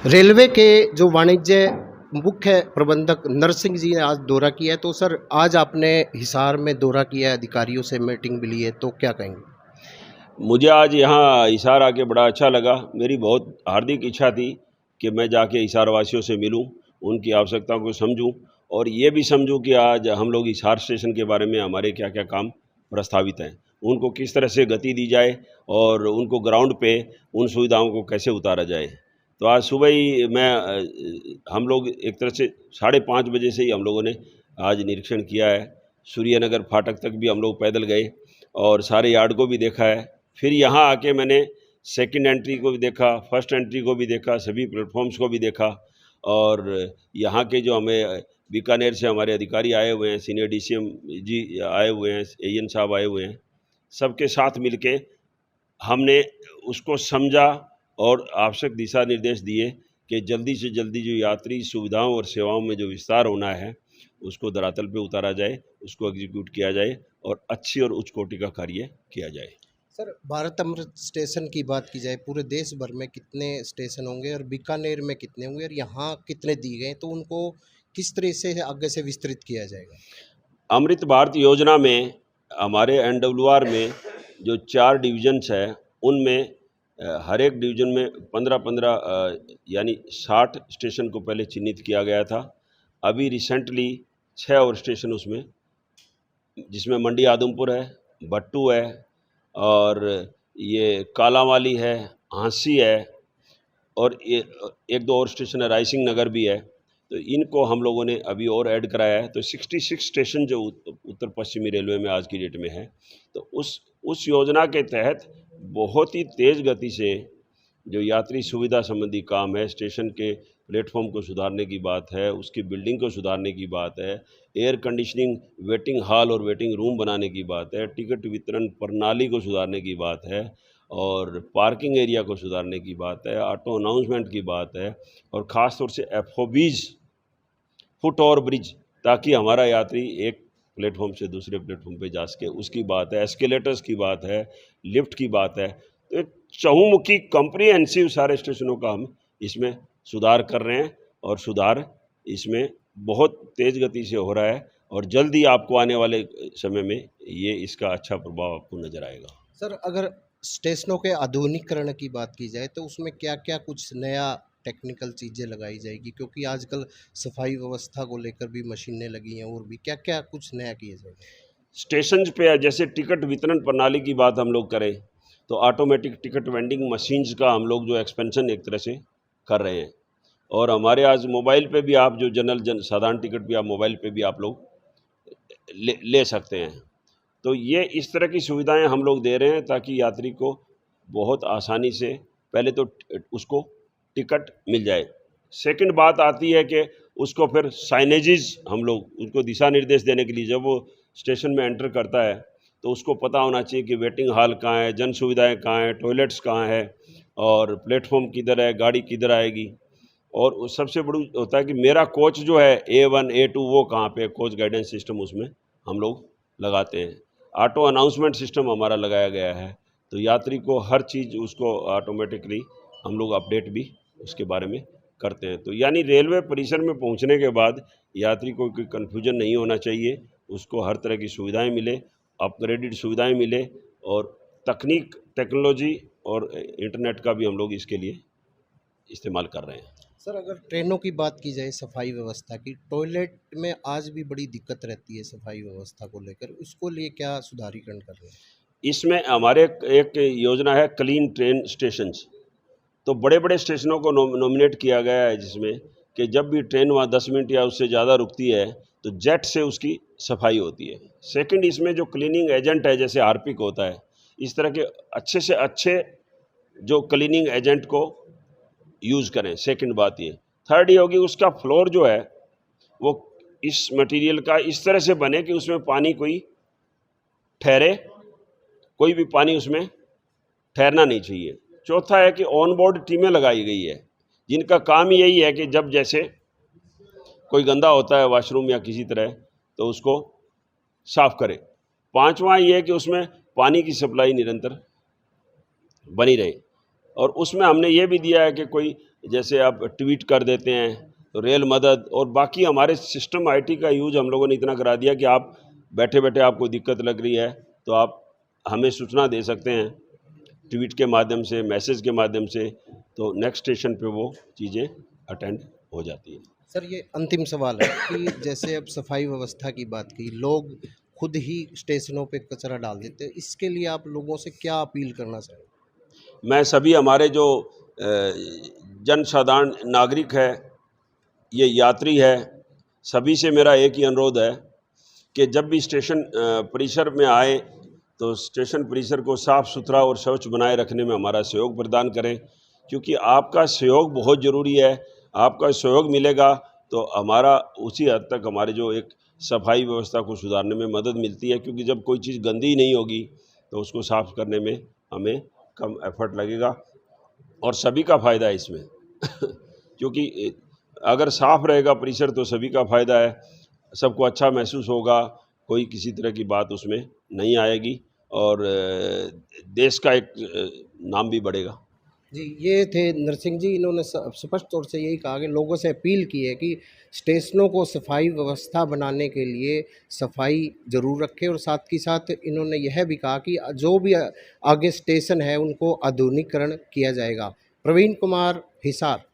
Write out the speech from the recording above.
Railway के जो वाणिज्य मुख्य प्रबंधक नरसिंह जी ने आज दौरा किया है। तो सर, आज आपने हिसार में दौरा किया है, अधिकारियों से मीटिंग भी ली है, तो क्या कहेंगे? मुझे आज यहाँ हिसार आके बड़ा अच्छा लगा। मेरी बहुत हार्दिक इच्छा थी कि मैं जाके हिसार वासियों से मिलूं, उनकी आवश्यकताओं को समझूं और ये भी समझूं कि आज हम लोग हिसार स्टेशन के बारे में हमारे क्या क्या काम प्रस्तावित हैं, उनको किस तरह से गति दी जाए और उनको ग्राउंड पे उन सुविधाओं को कैसे उतारा जाए। तो आज सुबह ही हम लोग एक तरह से 5:30 बजे से ही हम लोगों ने आज निरीक्षण किया है। सूर्यनगर फाटक तक भी हम लोग पैदल गए और सारे यार्ड को भी देखा है। फिर यहाँ आके मैंने सेकंड एंट्री को भी देखा, फर्स्ट एंट्री को भी देखा, सभी प्लेटफॉर्म्स को भी देखा और यहाँ के जो हमें बीकानेर से हमारे अधिकारी आए हुए हैं, सीनियर डीसीएम जी आए हुए हैं, एएन साहब आए हुए हैं, सबके साथ मिलके हमने उसको समझा और आवश्यक दिशा निर्देश दिए कि जल्दी से जल्दी जो यात्री सुविधाओं और सेवाओं में जो विस्तार होना है उसको धरातल पे उतारा जाए, उसको एग्जीक्यूट किया जाए और अच्छी और उच्च कोटि का कार्य किया जाए। सर, भारत अमृत स्टेशन की बात की जाए, पूरे देश भर में कितने स्टेशन होंगे और बीकानेर में कितने होंगे और यहाँ कितने दिए गए, तो उनको किस तरह से आगे से विस्तृत किया जाएगा? अमृत भारत योजना में हमारे एनडब्ल्यूआर में जो 4 डिवीजन्स है उनमें हर एक डिवीज़न में 15-15 यानी 60 स्टेशन को पहले चिन्हित किया गया था। अभी रिसेंटली 6 और स्टेशन उसमें, जिसमें मंडी आदमपुर है, भट्टू है और ये कालांवाली है, हांसी है और ये एक दो और स्टेशन है, रायसिंह नगर भी है। तो इनको हम लोगों ने अभी और ऐड कराया है। तो 66 स्टेशन जो उत्तर पश्चिमी रेलवे में आज की डेट में है, तो उस योजना के तहत बहुत ही तेज़ गति से जो यात्री सुविधा संबंधी काम है, स्टेशन के प्लेटफॉर्म को सुधारने की बात है, उसकी बिल्डिंग को सुधारने की बात है, एयर कंडीशनिंग वेटिंग हॉल और वेटिंग रूम बनाने की बात है, टिकट वितरण प्रणाली को सुधारने की बात है और पार्किंग एरिया को सुधारने की बात है, ऑटो अनाउंसमेंट की बात है और ख़ास तौर से एफओबीज, फुट ओवर ब्रिज, ताकि हमारा यात्री एक प्लेटफॉर्म से दूसरे प्लेटफॉर्म पे जा सके, उसकी बात है, एस्केलेटर्स की बात है, लिफ्ट की बात है। तो एक चहुमुखी कॉम्प्रिहेंसिव सारे स्टेशनों का हम इसमें सुधार कर रहे हैं और सुधार इसमें बहुत तेज़ गति से हो रहा है और जल्द ही आपको आने वाले समय में ये इसका अच्छा प्रभाव आपको नज़र आएगा। सर, अगर स्टेशनों के आधुनिकीकरण की बात की जाए तो उसमें क्या क्या कुछ नया टेक्निकल चीज़ें लगाई जाएगी, क्योंकि आजकल सफाई व्यवस्था को लेकर भी मशीनें लगी हैं, और भी क्या क्या कुछ नया किया जाएगा? स्टेशन पे जैसे टिकट वितरण प्रणाली की बात हम लोग करें तो ऑटोमेटिक टिकट वेंडिंग मशीन्स का हम लोग जो एक्सपेंशन एक तरह से कर रहे हैं और हमारे आज मोबाइल पे भी आप जो साधारण टिकट भी आप मोबाइल पे भी आप लोग ले सकते हैं। तो ये इस तरह की सुविधाएं हम लोग दे रहे हैं ताकि यात्री को बहुत आसानी से पहले तो उसको टिकट मिल जाए। सेकंड बात आती है कि उसको फिर साइनेजेस हम लोग उसको दिशा निर्देश देने के लिए जब वो स्टेशन में एंटर करता है तो उसको पता होना चाहिए कि वेटिंग हॉल कहाँ है, जन सुविधाएं कहाँ हैं, टॉयलेट्स कहाँ है और प्लेटफॉर्म किधर है, गाड़ी किधर आएगी। और सबसे बड़ी होता है कि मेरा कोच जो है A1 A2 वो कहाँ पे, कोच गाइडेंस सिस्टम उसमें हम लोग लगाते हैं। ऑटो अनाउंसमेंट सिस्टम हमारा लगाया गया है, तो यात्री को हर चीज़ उसको ऑटोमेटिकली हम लोग अपडेट भी उसके बारे में करते हैं। तो यानी रेलवे परिसर में पहुंचने के बाद यात्री को कोई कन्फ्यूजन नहीं होना चाहिए, उसको हर तरह की सुविधाएं मिले, अपग्रेडेड सुविधाएं मिले और टेक्नोलॉजी और इंटरनेट का भी हम लोग इसके लिए इस्तेमाल कर रहे हैं। सर, अगर ट्रेनों की बात की जाए सफाई व्यवस्था की, टॉयलेट में आज भी बड़ी दिक्कत रहती है सफाई व्यवस्था को लेकर, उसको लिए क्या सुधारीकरण कर रहे हैं? इसमें हमारे एक योजना है क्लीन ट्रेन स्टेशंस। तो बड़े बड़े स्टेशनों को नॉमिनेट किया गया है जिसमें कि जब भी ट्रेन वहाँ 10 मिनट या उससे ज़्यादा रुकती है तो जेट से उसकी सफाई होती है। सेकंड, इसमें जो क्लीनिंग एजेंट है जैसे हार्पिक होता है, इस तरह के अच्छे से अच्छे जो क्लीनिंग एजेंट को यूज़ करें। सेकंड बात ये। थर्ड ये होगी उसका फ्लोर जो है वो इस मटेरियल का इस तरह से बने कि उसमें पानी कोई ठहरे, कोई भी पानी उसमें ठहरना नहीं चाहिए। चौथा है कि ऑन बोर्ड टीमें लगाई गई है जिनका काम यही है कि जब जैसे कोई गंदा होता है वॉशरूम या किसी तरह तो उसको साफ करे। पांचवा ये है कि उसमें पानी की सप्लाई निरंतर बनी रहे और उसमें हमने ये भी दिया है कि कोई जैसे आप ट्वीट कर देते हैं तो रेल मदद, और बाकी हमारे सिस्टम आईटी का यूज़ हम लोगों ने इतना करा दिया कि आप बैठे बैठे आपको दिक्कत लग रही है तो आप हमें सूचना दे सकते हैं ट्वीट के माध्यम से, मैसेज के माध्यम से, तो नेक्स्ट स्टेशन पे वो चीज़ें अटेंड हो जाती हैं। सर ये अंतिम सवाल है कि जैसे अब सफाई व्यवस्था की बात की, लोग खुद ही स्टेशनों पे कचरा डाल देते हैं, इसके लिए आप लोगों से क्या अपील करना चाहेंगे? मैं सभी हमारे जो जन साधारण नागरिक है, ये यात्री है, सभी से मेरा एक ही अनुरोध है कि जब भी स्टेशन परिसर में आए तो स्टेशन परिसर को साफ़ सुथरा और स्वच्छ बनाए रखने में हमारा सहयोग प्रदान करें, क्योंकि आपका सहयोग बहुत ज़रूरी है। आपका सहयोग मिलेगा तो हमारा उसी हद तक हमारे जो एक सफाई व्यवस्था को सुधारने में मदद मिलती है, क्योंकि जब कोई चीज़ गंदी नहीं होगी तो उसको साफ़ करने में हमें कम एफर्ट लगेगा और सभी का फ़ायदा है इसमें क्योंकि अगर साफ़ रहेगा परिसर तो सभी का फ़ायदा है, सबको अच्छा महसूस होगा, कोई किसी तरह की बात उसमें नहीं आएगी और देश का एक नाम भी बढ़ेगा। जी, ये थे नरसिंह जी, इन्होंने स्पष्ट तौर से यही कहा कि लोगों से अपील की है कि स्टेशनों को सफाई व्यवस्था बनाने के लिए सफाई ज़रूर रखें, और साथ ही साथ इन्होंने यह भी कहा कि जो भी आगे स्टेशन है उनको आधुनिकीकरण किया जाएगा। प्रवीण कुमार, हिसार।